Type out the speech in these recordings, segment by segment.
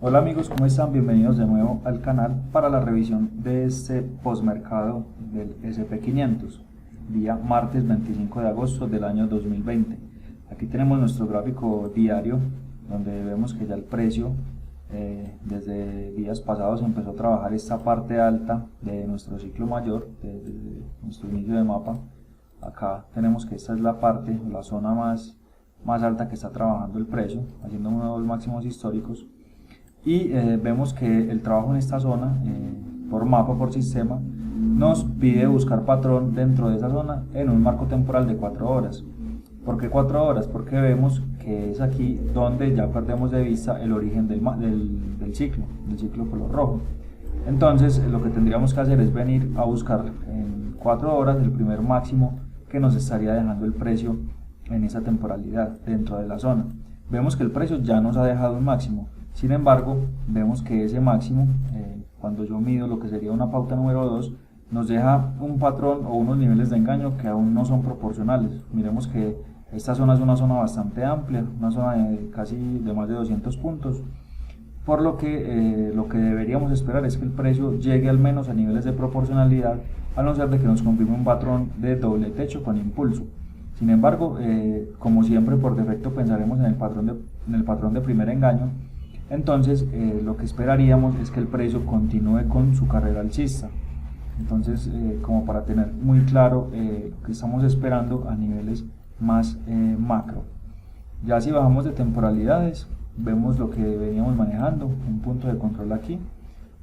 Hola amigos, ¿cómo están? Bienvenidos de nuevo al canal para la revisión de este postmercado del SP500, día martes 25 de agosto del año 2020. Aquí tenemos nuestro gráfico diario, donde vemos que ya el precio desde días pasados empezó a trabajar esta parte alta de nuestro ciclo mayor, desde nuestro inicio de mapa. Acá tenemos que esta es la parte, la zona más alta que está trabajando el precio, haciendo nuevos máximos históricos. Y vemos que el trabajo en esta zona, por mapa, por sistema, nos pide buscar patrón dentro de esa zona en un marco temporal de 4 horas. ¿Por qué 4 horas? Porque vemos que es aquí donde ya perdemos de vista el origen del ciclo color rojo. Entonces lo que tendríamos que hacer es venir a buscar en 4 horas el primer máximo que nos estaría dejando el precio en esa temporalidad dentro de la zona. Vemos que el precio ya nos ha dejado un máximo. Sin embargo, vemos que ese máximo, cuando yo mido lo que sería una pauta número 2, nos deja un patrón o unos niveles de engaño que aún no son proporcionales. Miremos que esta zona es una zona bastante amplia, una zona de casi de más de 200 puntos, por lo que deberíamos esperar es que el precio llegue al menos a niveles de proporcionalidad, a no ser de que nos confirme un patrón de doble techo con impulso. Sin embargo, como siempre, por defecto pensaremos en el patrón de primer engaño. Entonces lo que esperaríamos es que el precio continúe con su carrera alcista. Entonces como para tener muy claro lo que estamos esperando a niveles más macro. Ya si bajamos de temporalidades, vemos lo que veníamos manejando, un punto de control aquí.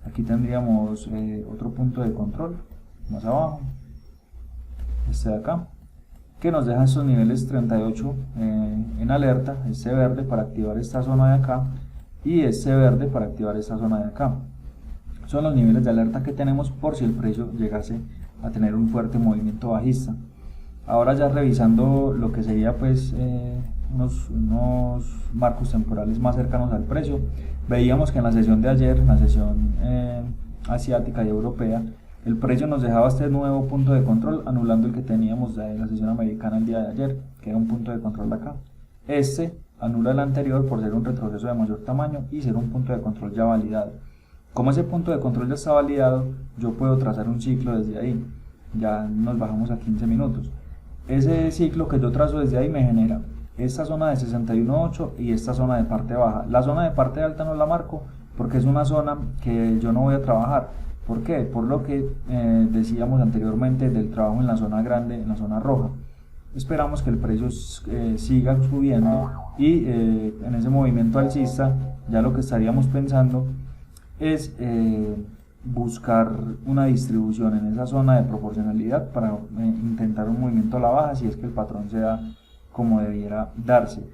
Aquí tendríamos otro punto de control más abajo, este de acá, que nos deja estos niveles 38 en alerta, este verde para activar esta zona de acá y este verde para activar esta zona de acá. Son los niveles de alerta que tenemos por si el precio llegase a tener un fuerte movimiento bajista. Ahora ya revisando lo que sería pues unos marcos temporales más cercanos al precio, veíamos que en la sesión de ayer, en la sesión asiática y europea, el precio nos dejaba este nuevo punto de control, anulando el que teníamos de la sesión americana el día de ayer, que era un punto de control de acá. Este anula el anterior por ser un retroceso de mayor tamaño y ser un punto de control ya validado. Como ese punto de control ya está validado, yo puedo trazar un ciclo desde ahí. Ya nos bajamos a 15 minutos. Ese ciclo que yo trazo desde ahí me genera esta zona de 61.8 y esta zona de parte baja. La zona de parte alta no la marco porque es una zona que yo no voy a trabajar. ¿Por qué? Por lo que decíamos anteriormente del trabajo en la zona grande, en la zona roja. Esperamos que el precio siga subiendo y en ese movimiento alcista ya lo que estaríamos pensando es buscar una distribución en esa zona de proporcionalidad para intentar un movimiento a la baja si es que el patrón se da como debiera darse.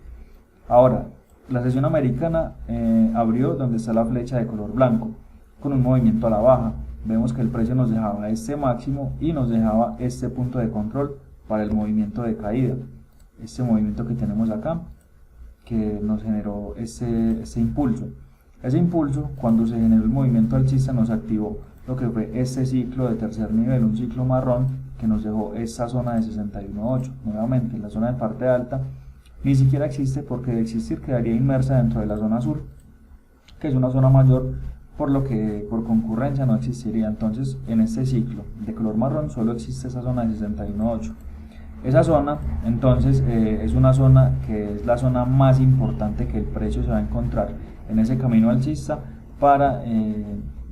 Ahora, la sesión americana abrió donde está la flecha de color blanco con un movimiento a la baja. Vemos que el precio nos dejaba este máximo y nos dejaba este punto de control para el movimiento de caída, este movimiento que tenemos acá que nos generó este impulso. Ese impulso, cuando se generó el movimiento alcista, nos activó lo que fue este ciclo de tercer nivel, un ciclo marrón que nos dejó esta zona de 61.8. Nuevamente la zona de parte alta ni siquiera existe, porque de existir quedaría inmersa dentro de la zona azul, que es una zona mayor, por lo que por concurrencia no existiría. Entonces en este ciclo de color marrón solo existe esa zona de 61.8. Esa zona entonces es una zona que es la zona más importante que el precio se va a encontrar en ese camino alcista. Para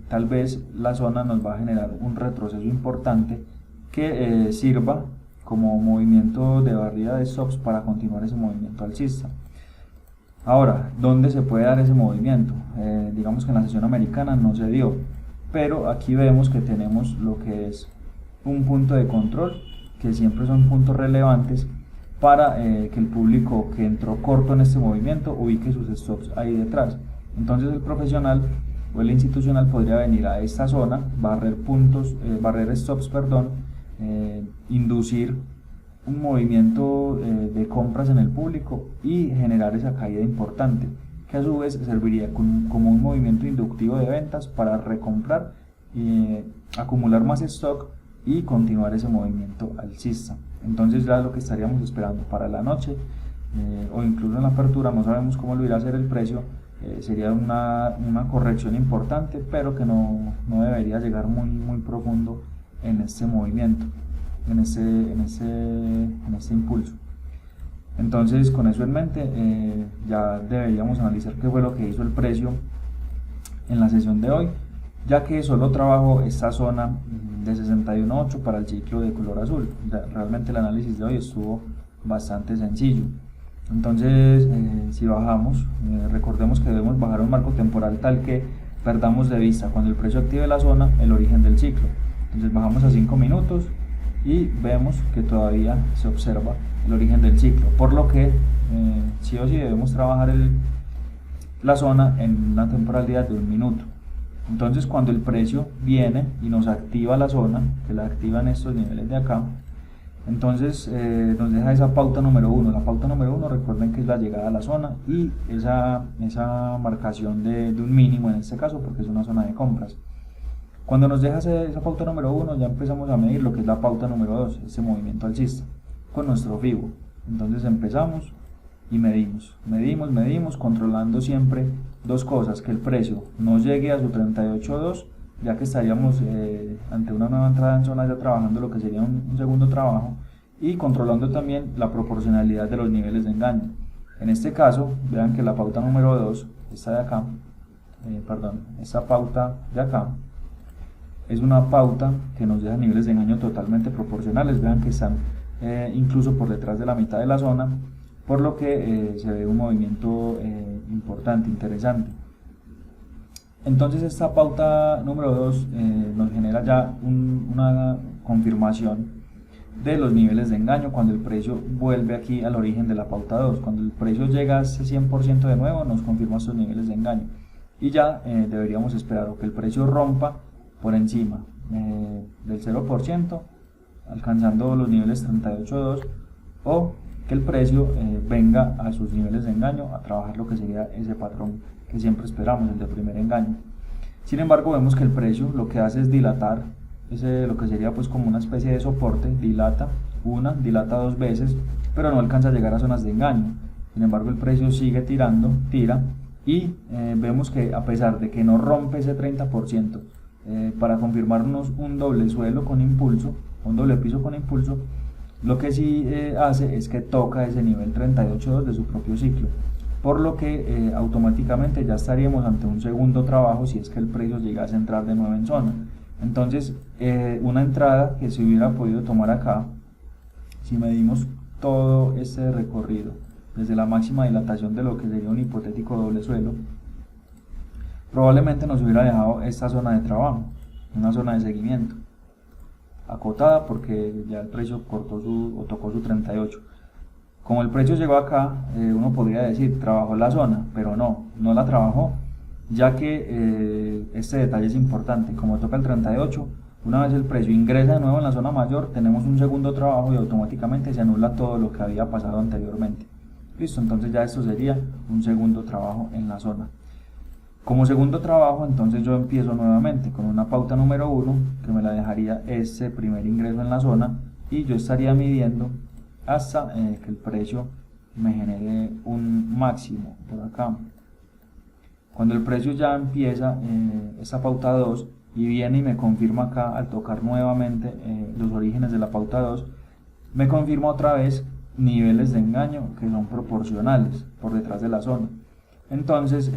tal vez la zona nos va a generar un retroceso importante que sirva como movimiento de barrida de stops para continuar ese movimiento alcista. Ahora, ¿dónde se puede dar ese movimiento? Digamos que en la sesión americana no se dio, pero aquí vemos que tenemos lo que es un punto de control, que siempre son puntos relevantes para que el público que entró corto en este movimiento ubique sus stops ahí detrás. Entonces el profesional o el institucional podría venir a esta zona, barrer stops, inducir un movimiento de compras en el público y generar esa caída importante, que a su vez serviría como un movimiento inductivo de ventas para recomprar y acumular más stock y continuar ese movimiento alcista. Entonces ya lo que estaríamos esperando para la noche o incluso en la apertura, no sabemos cómo lo irá a hacer el precio, sería una corrección importante, pero que no debería llegar muy profundo en este movimiento, en este impulso. Entonces, con eso en mente, ya deberíamos analizar qué fue lo que hizo el precio en la sesión de hoy, ya que solo trabajo esta zona de 61.8 para el ciclo de color azul. Realmente el análisis de hoy estuvo bastante sencillo. Entonces, si bajamos, recordemos que debemos bajar un marco temporal tal que perdamos de vista cuando el precio active la zona el origen del ciclo. Entonces bajamos a 5 minutos y vemos que todavía se observa el origen del ciclo, por lo que sí o sí debemos trabajar la zona en una temporalidad de 1 minuto. Entonces, cuando el precio viene y nos activa la zona, que la activa en estos niveles de acá, entonces nos deja esa pauta número 1. La pauta número 1, recuerden que es la llegada a la zona y esa marcación de un mínimo en este caso, porque es una zona de compras. Cuando nos deja esa pauta número 1, ya empezamos a medir lo que es la pauta número 2, ese movimiento alcista, con nuestro FIBO. Entonces empezamos y medimos, controlando siempre dos cosas: que el precio no llegue a su 38.2, ya que estaríamos ante una nueva entrada en zona, ya trabajando lo que sería un segundo trabajo, y controlando también la proporcionalidad de los niveles de engaño. En este caso, vean que la pauta número 2, esta de acá, esta pauta de acá, es una pauta que nos deja niveles de engaño totalmente proporcionales. Vean que están incluso por detrás de la mitad de la zona, por lo que se ve un movimiento importante, interesante. Entonces esta pauta número 2 nos genera ya una confirmación de los niveles de engaño cuando el precio vuelve aquí al origen de la pauta 2. Cuando el precio llega a ese 100% de nuevo, nos confirma estos niveles de engaño, y ya deberíamos esperar o que el precio rompa por encima del 0%, alcanzando los niveles 38.2, o que el precio venga a sus niveles de engaño a trabajar lo que sería ese patrón que siempre esperamos, el de primer engaño. Sin embargo, vemos que el precio lo que hace es dilatar lo que sería pues como una especie de soporte, dilata dos veces, pero no alcanza a llegar a zonas de engaño. Sin embargo, el precio sigue tira, y vemos que a pesar de que no rompe ese 30%, para confirmarnos un doble suelo con impulso, un doble piso con impulso, lo que sí hace es que toca ese nivel 38.2 de su propio ciclo, por lo que automáticamente ya estaríamos ante un segundo trabajo si es que el precio llegase a entrar de nuevo en zona. Entonces, una entrada que se hubiera podido tomar acá, si medimos todo este recorrido desde la máxima dilatación de lo que sería un hipotético doble suelo, probablemente nos hubiera dejado esta zona de trabajo, una zona de seguimiento acotada, porque ya el precio tocó su 38. Como el precio llegó acá, uno podría decir trabajó la zona, pero no la trabajó, ya que este detalle es importante. Como toca el 38, una vez el precio ingresa de nuevo en la zona mayor, tenemos un segundo trabajo y automáticamente se anula todo lo que había pasado anteriormente. Listo, entonces ya esto sería un segundo trabajo en la zona. Como segundo trabajo, entonces yo empiezo nuevamente con una pauta número 1 que me la dejaría ese primer ingreso en la zona, y yo estaría midiendo hasta que el precio me genere un máximo por acá. Cuando el precio ya empieza esta pauta 2 y viene y me confirma acá al tocar nuevamente los orígenes de la pauta 2, me confirma otra vez niveles de engaño que son proporcionales por detrás de la zona. Entonces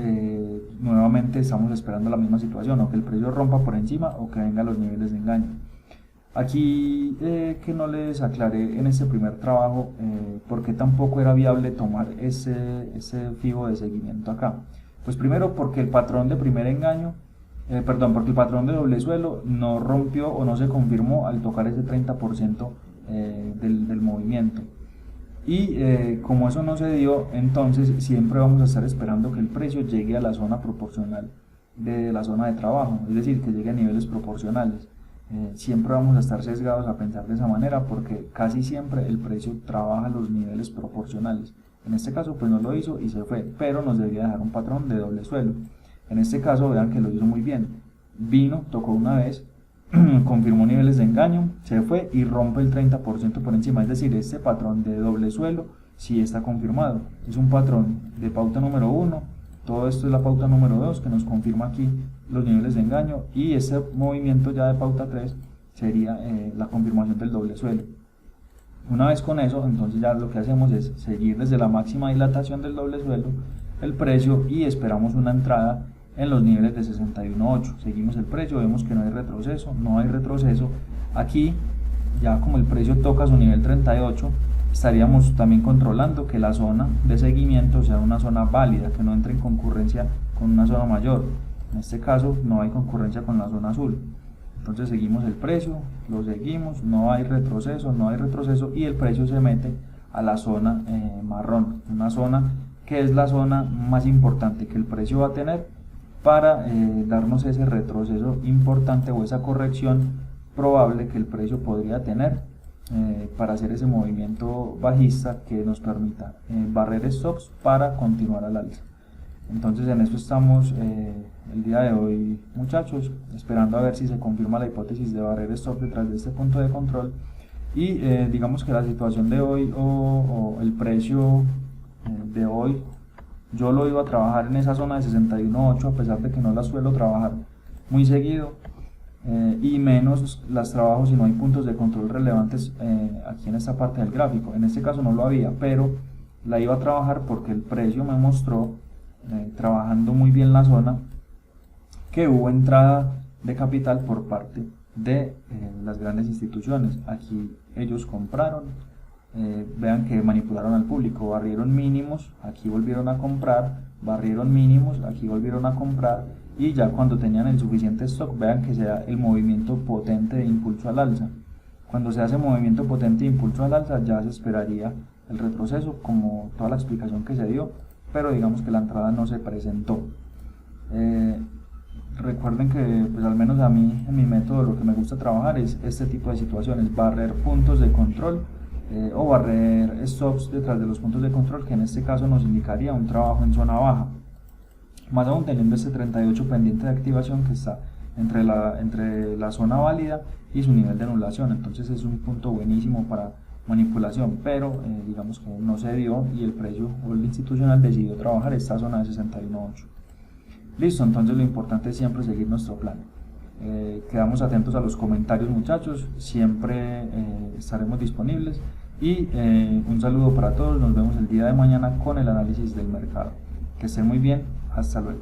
nuevamente estamos esperando la misma situación, o que el precio rompa por encima o que venga a los niveles de engaño. Aquí que no les aclaré en este primer trabajo por qué tampoco era viable tomar ese fijo de seguimiento acá. Pues primero porque el patrón de primer engaño, porque el patrón de doble suelo no rompió o no se confirmó al tocar ese 30% del movimiento. Y como eso no se dio, entonces siempre vamos a estar esperando que el precio llegue a la zona proporcional de la zona de trabajo, es decir, que llegue a niveles proporcionales. Siempre vamos a estar sesgados a pensar de esa manera, porque casi siempre el precio trabaja los niveles proporcionales. En este caso pues no lo hizo y se fue, pero nos debería dejar un patrón de doble suelo. En este caso vean que lo hizo muy bien, vino, tocó una vez, confirmó niveles de engaño, se fue y rompe el 30% por encima. Es decir, este patrón de doble suelo sí está confirmado, es un patrón de pauta número 1, todo esto es la pauta número 2 que nos confirma aquí los niveles de engaño, y ese movimiento ya de pauta 3 sería la confirmación del doble suelo. Una vez con eso, entonces ya lo que hacemos es seguir desde la máxima dilatación del doble suelo el precio y esperamos una entrada en los niveles de 61.8. Seguimos el precio, vemos que no hay retroceso. Aquí ya como el precio toca su nivel 38, estaríamos también controlando que la zona de seguimiento sea una zona válida, que no entre en concurrencia con una zona mayor. En este caso no hay concurrencia con la zona azul. Entonces seguimos el precio, lo seguimos, no hay retroceso y el precio se mete a la zona marrón, una zona que es la zona más importante que el precio va a tener para darnos ese retroceso importante o esa corrección probable que el precio podría tener para hacer ese movimiento bajista que nos permita barrer stops para continuar al alza. Entonces en esto estamos el día de hoy, muchachos, esperando a ver si se confirma la hipótesis de barrer stop detrás de este punto de control, y digamos que la situación de hoy o el precio de hoy yo lo iba a trabajar en esa zona de 61.8, a pesar de que no la suelo trabajar muy seguido, y menos las trabajo si no hay puntos de control relevantes aquí en esta parte del gráfico. En este caso no lo había, pero la iba a trabajar porque el precio me mostró, trabajando muy bien la zona, que hubo entrada de capital por parte de las grandes instituciones. Aquí ellos compraron, vean que manipularon al público, barrieron mínimos, aquí volvieron a comprar, barrieron mínimos, aquí volvieron a comprar, y ya cuando tenían el suficiente stock, vean que se da el movimiento potente de impulso al alza. Cuando se hace movimiento potente de impulso al alza, ya se esperaría el retroceso, como toda la explicación que se dio, pero digamos que la entrada no se presentó. Recuerden que pues al menos a mí en mi método lo que me gusta trabajar es este tipo de situaciones, barrer puntos de control o barrer stops detrás de los puntos de control, que en este caso nos indicaría un trabajo en zona baja, más aún teniendo este 38 pendiente de activación que está entre la zona válida y su nivel de anulación. Entonces es un punto buenísimo para manipulación, pero digamos que no se dio y el precio o el institucional decidió trabajar esta zona de 61.8. Listo, entonces lo importante es siempre seguir nuestro plan. Quedamos atentos a los comentarios, muchachos, siempre estaremos disponibles, y un saludo para todos. Nos vemos el día de mañana con el análisis del mercado. Que estén muy bien, hasta luego.